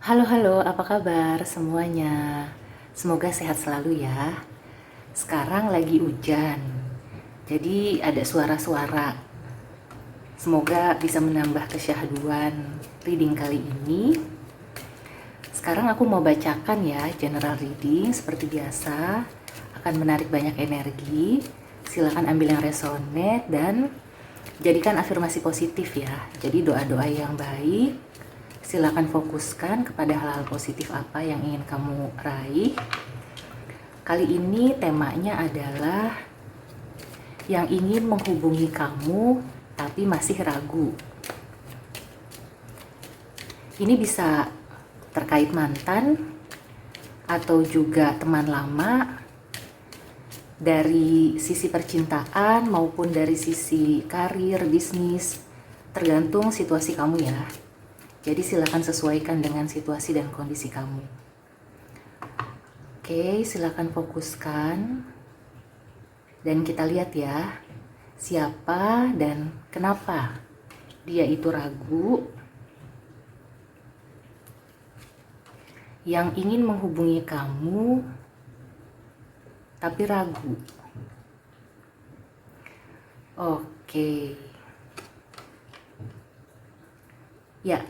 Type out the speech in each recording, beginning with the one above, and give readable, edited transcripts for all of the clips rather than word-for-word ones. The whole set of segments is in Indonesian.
Halo, halo, apa kabar semuanya? Semoga sehat selalu ya. Sekarang lagi hujan, jadi ada suara-suara. Semoga bisa menambah kesyahduan reading kali ini. Sekarang aku mau bacakan ya, general reading seperti biasa. Akan menarik banyak energi. Silakan ambil yang resonate dan jadikan afirmasi positif ya. Jadi doa-doa yang baik. Silakan fokuskan kepada hal-hal positif apa yang ingin kamu raih. Kali ini temanya adalah yang ingin menghubungi kamu tapi masih ragu. Ini bisa terkait mantan atau juga teman lama, dari sisi percintaan maupun dari sisi karir, bisnis, tergantung situasi kamu ya. Jadi silakan sesuaikan dengan situasi dan kondisi kamu. Oke, silakan fokuskan. Dan kita lihat ya, siapa dan kenapa dia itu ragu. Yang ingin menghubungi kamu tapi ragu. Oke. Ya.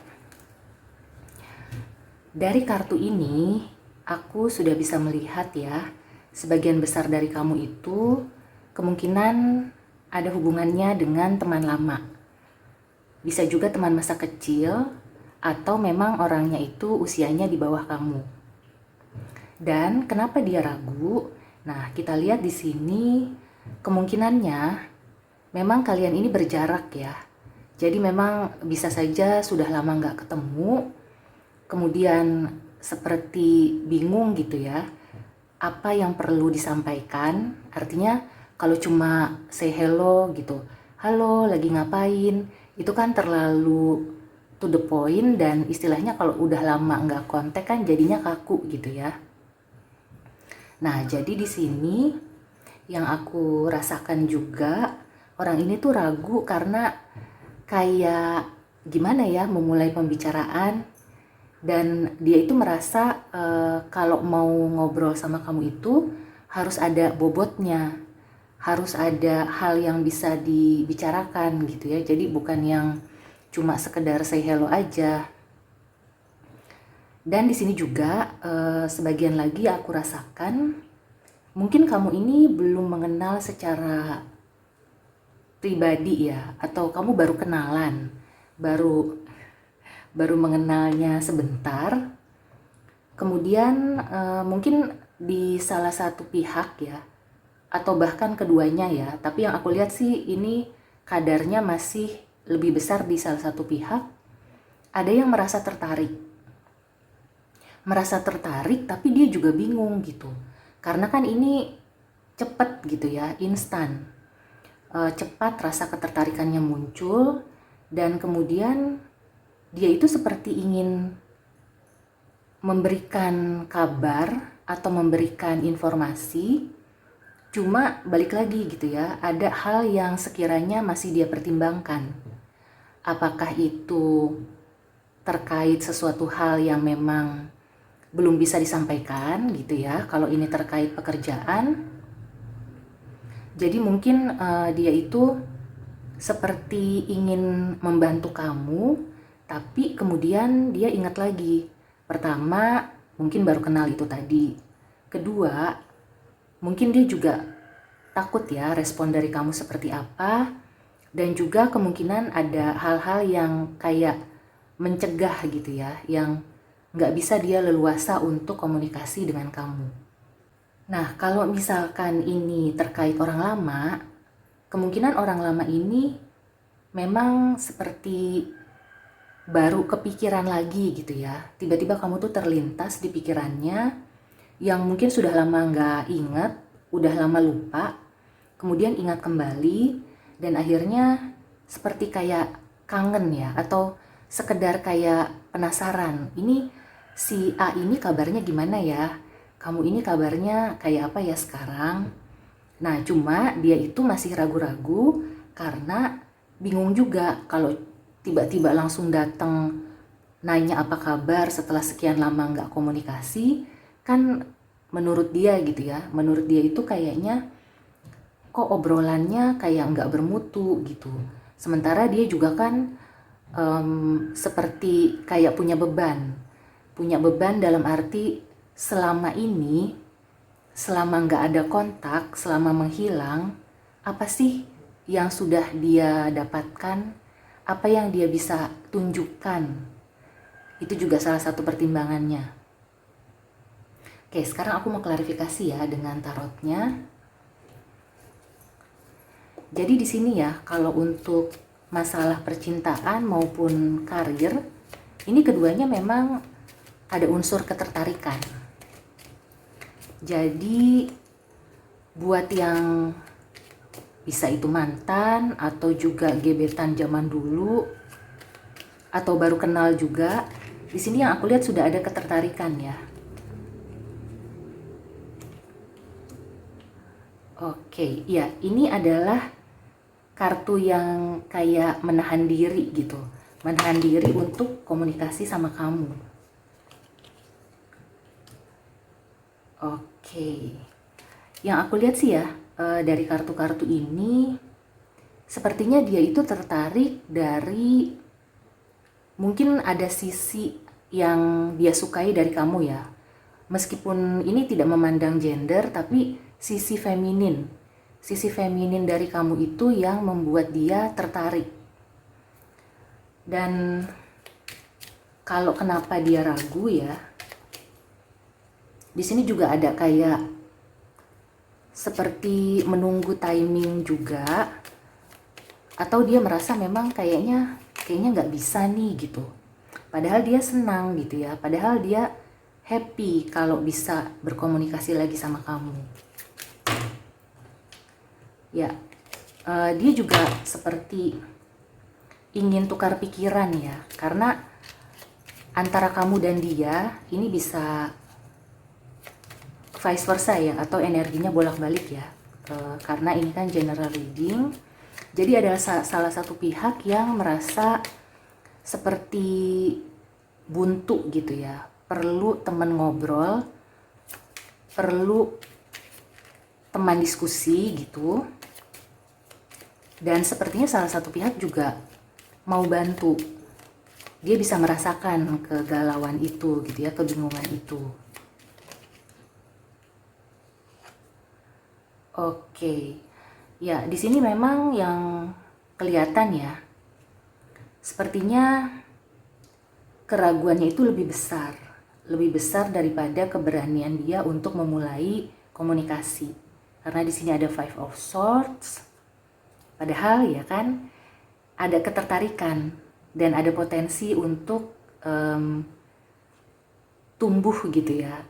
Dari kartu ini, aku sudah bisa melihat ya, sebagian besar dari kamu itu kemungkinan ada hubungannya dengan teman lama. Bisa juga teman masa kecil, atau memang orangnya itu usianya di bawah kamu. Dan kenapa dia ragu? Nah, kita lihat di sini kemungkinannya memang kalian ini berjarak ya. Jadi memang bisa saja sudah lama nggak ketemu, kemudian seperti bingung gitu ya, apa yang perlu disampaikan. Artinya kalau cuma say hello gitu, halo lagi ngapain, itu kan terlalu to the point, dan istilahnya kalau udah lama nggak kontak kan jadinya kaku gitu ya. Nah, jadi di sini yang aku rasakan juga, orang ini tuh ragu karena kayak gimana ya memulai pembicaraan, dan dia itu merasa kalau mau ngobrol sama kamu itu harus ada bobotnya, harus ada hal yang bisa dibicarakan gitu ya. Jadi bukan yang cuma sekedar say hello aja. Dan di sini juga sebagian lagi aku rasakan mungkin kamu ini belum mengenal secara pribadi ya, atau kamu baru kenalan, baru mengenalnya sebentar. Kemudian mungkin di salah satu pihak ya, atau bahkan keduanya ya, tapi yang aku lihat sih ini kadarnya masih lebih besar di salah satu pihak. Ada yang merasa tertarik tapi dia juga bingung gitu, karena kan ini cepat gitu ya, instan. Cepat rasa ketertarikannya muncul, dan kemudian dia itu seperti ingin memberikan kabar atau memberikan informasi, cuma balik lagi gitu ya, ada hal yang sekiranya masih dia pertimbangkan. Apakah itu terkait sesuatu hal yang memang belum bisa disampaikan gitu ya, kalau ini terkait pekerjaan. Jadi mungkin dia itu seperti ingin membantu kamu, tapi kemudian dia ingat lagi. Pertama, mungkin baru kenal itu tadi. Kedua, mungkin dia juga takut ya respon dari kamu seperti apa. Dan juga kemungkinan ada hal-hal yang kayak mencegah gitu ya, yang nggak bisa dia leluasa untuk komunikasi dengan kamu. Nah, kalau misalkan ini terkait orang lama, kemungkinan orang lama ini memang seperti baru kepikiran lagi gitu ya. Tiba-tiba kamu tuh terlintas di pikirannya yang mungkin sudah lama nggak ingat, udah lama lupa, kemudian ingat kembali, dan akhirnya seperti kayak kangen ya, atau sekedar kayak penasaran. Ini si A ini kabarnya gimana ya? Kamu ini kabarnya kayak apa ya sekarang? Nah, cuma dia itu masih ragu-ragu karena bingung juga kalau tiba-tiba langsung datang nanya apa kabar setelah sekian lama nggak komunikasi, kan menurut dia gitu ya, menurut dia itu kayaknya kok obrolannya kayak nggak bermutu gitu. Sementara dia juga kan seperti kayak punya beban dalam arti selama ini, selama nggak ada kontak, selama menghilang, apa sih yang sudah dia dapatkan, apa yang dia bisa tunjukkan. Itu juga salah satu pertimbangannya. Oke, sekarang aku mau klarifikasi ya dengan tarotnya. Jadi di sini ya, kalau untuk masalah percintaan maupun karir, ini keduanya memang ada unsur ketertarikan. Jadi buat yang bisa itu mantan atau juga gebetan zaman dulu atau baru kenal juga, di sini yang aku lihat sudah ada ketertarikan ya. Oke, ya ini adalah kartu yang kayak menahan diri gitu. Menahan diri untuk komunikasi sama kamu. Oke. Yang aku lihat sih ya, dari kartu-kartu ini sepertinya dia itu tertarik dari mungkin ada sisi yang dia sukai dari kamu ya. Meskipun ini tidak memandang gender, tapi sisi feminin. Sisi feminin dari kamu itu yang membuat dia tertarik. Dan kalau kenapa dia ragu ya, di sini juga ada kayak seperti menunggu timing juga, atau dia merasa memang kayaknya nggak bisa nih gitu. Padahal dia senang gitu ya, padahal dia happy kalau bisa berkomunikasi lagi sama kamu. Ya, dia juga seperti ingin tukar pikiran ya, karena antara kamu dan dia ini bisa vice versa ya, atau energinya bolak-balik ya, karena ini kan general reading. Jadi ada salah satu pihak yang merasa seperti buntu gitu ya, perlu teman ngobrol, perlu teman diskusi gitu. Dan sepertinya salah satu pihak juga mau bantu. Dia bisa merasakan kegalauan itu gitu ya, kebingungan itu. Oke. Ya, di sini memang yang kelihatan ya, sepertinya keraguannya itu lebih besar daripada keberanian dia untuk memulai komunikasi. Karena di sini ada Five of Swords, padahal ya kan ada ketertarikan dan ada potensi untuk tumbuh gitu ya,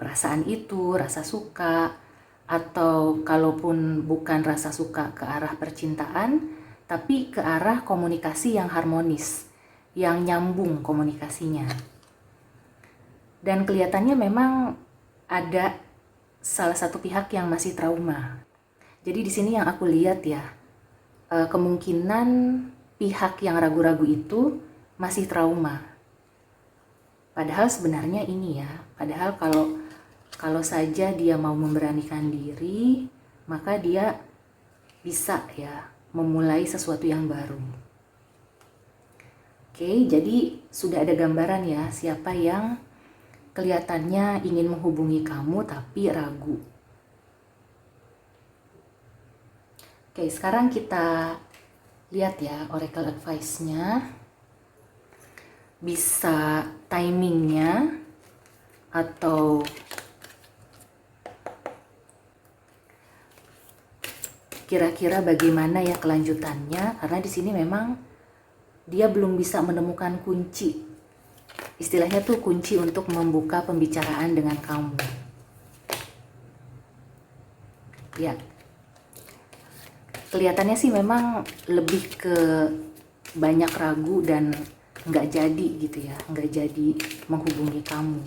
perasaan itu, rasa suka, atau kalaupun bukan rasa suka ke arah percintaan, tapi ke arah komunikasi yang harmonis, yang nyambung komunikasinya. Dan kelihatannya memang ada salah satu pihak yang masih trauma. Jadi di sini yang aku lihat ya, kemungkinan pihak yang ragu-ragu itu masih trauma. Padahal sebenarnya ini ya, padahal kalau saja dia mau memberanikan diri, maka dia bisa ya memulai sesuatu yang baru. Oke, jadi sudah ada gambaran ya siapa yang kelihatannya ingin menghubungi kamu tapi ragu. Oke, sekarang kita lihat ya oracle advice-nya. Bisa timingnya atau kira-kira bagaimana ya kelanjutannya, karena di sini memang dia belum bisa menemukan kunci. Istilahnya tuh kunci untuk membuka pembicaraan dengan kamu. Ya, kelihatannya sih memang lebih ke banyak ragu dan nggak jadi gitu ya, nggak jadi menghubungi kamu.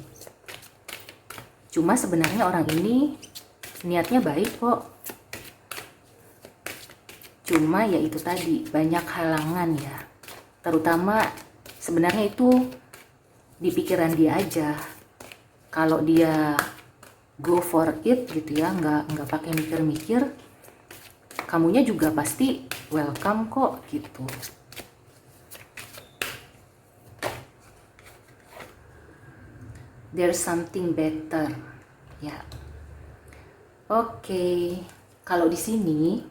Cuma sebenarnya orang ini niatnya baik kok. Cuma ya itu tadi, banyak halangan ya. Terutama sebenarnya itu di pikiran dia aja. Kalau dia go for it gitu ya, nggak pakai mikir-mikir, kamunya juga pasti welcome kok gitu. There's something better ya. Oke, kalau di sini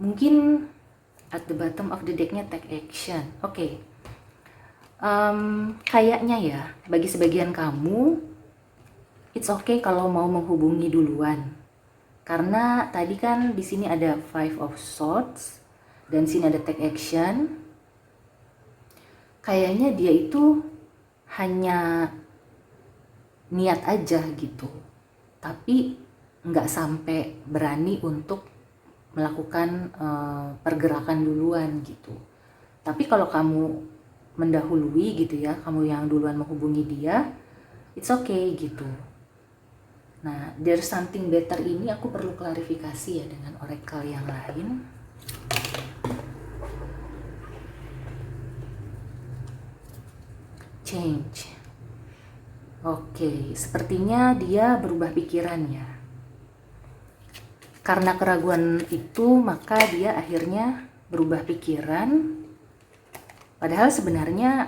mungkin at the bottom of the decknya take action. Oke. Kayaknya ya, bagi sebagian kamu, it's okay kalau mau menghubungi duluan. Karena tadi kan di sini ada Five of Swords dan sini ada take action. Kayaknya dia itu hanya niat aja gitu, tapi nggak sampai berani untuk melakukan pergerakan duluan gitu. Tapi kalau kamu mendahului gitu ya, kamu yang duluan menghubungi dia, it's okay gitu. Nah, there's something better ini aku perlu klarifikasi ya dengan oracle yang lain. Change. Oke, sepertinya dia berubah pikiran ya. Karena keraguan itu, maka dia akhirnya berubah pikiran. Padahal sebenarnya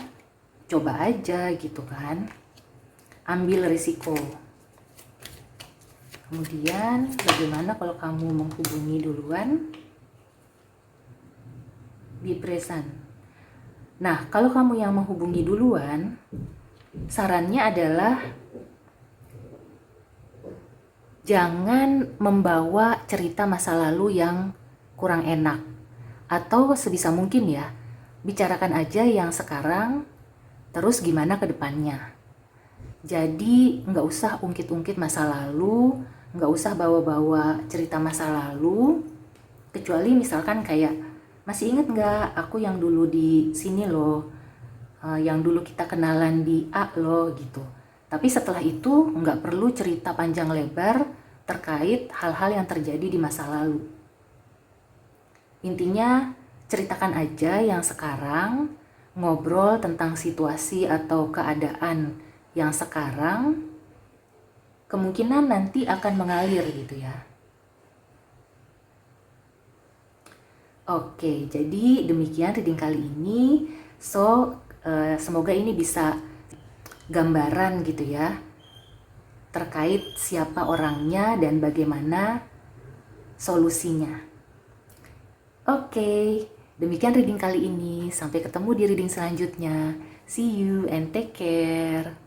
coba aja gitu kan, ambil risiko. Kemudian bagaimana kalau kamu menghubungi duluan? Be present. Nah, kalau kamu yang menghubungi duluan, sarannya adalah jangan membawa cerita masa lalu yang kurang enak. Atau sebisa mungkin ya, bicarakan aja yang sekarang, terus gimana ke depannya. Jadi nggak usah ungkit-ungkit masa lalu, nggak usah bawa-bawa cerita masa lalu, kecuali misalkan kayak, masih inget nggak aku yang dulu di sini loh, yang dulu kita kenalan di A loh gitu. Tapi setelah itu nggak perlu cerita panjang lebar terkait hal-hal yang terjadi di masa lalu. Intinya ceritakan aja yang sekarang, ngobrol tentang situasi atau keadaan yang sekarang, kemungkinan nanti akan mengalir gitu ya. Oke, jadi demikian reading kali ini. So, semoga ini bisa gambaran gitu ya, terkait siapa orangnya dan bagaimana solusinya. Oke, demikian reading kali ini. Sampai ketemu di reading selanjutnya. See you and take care.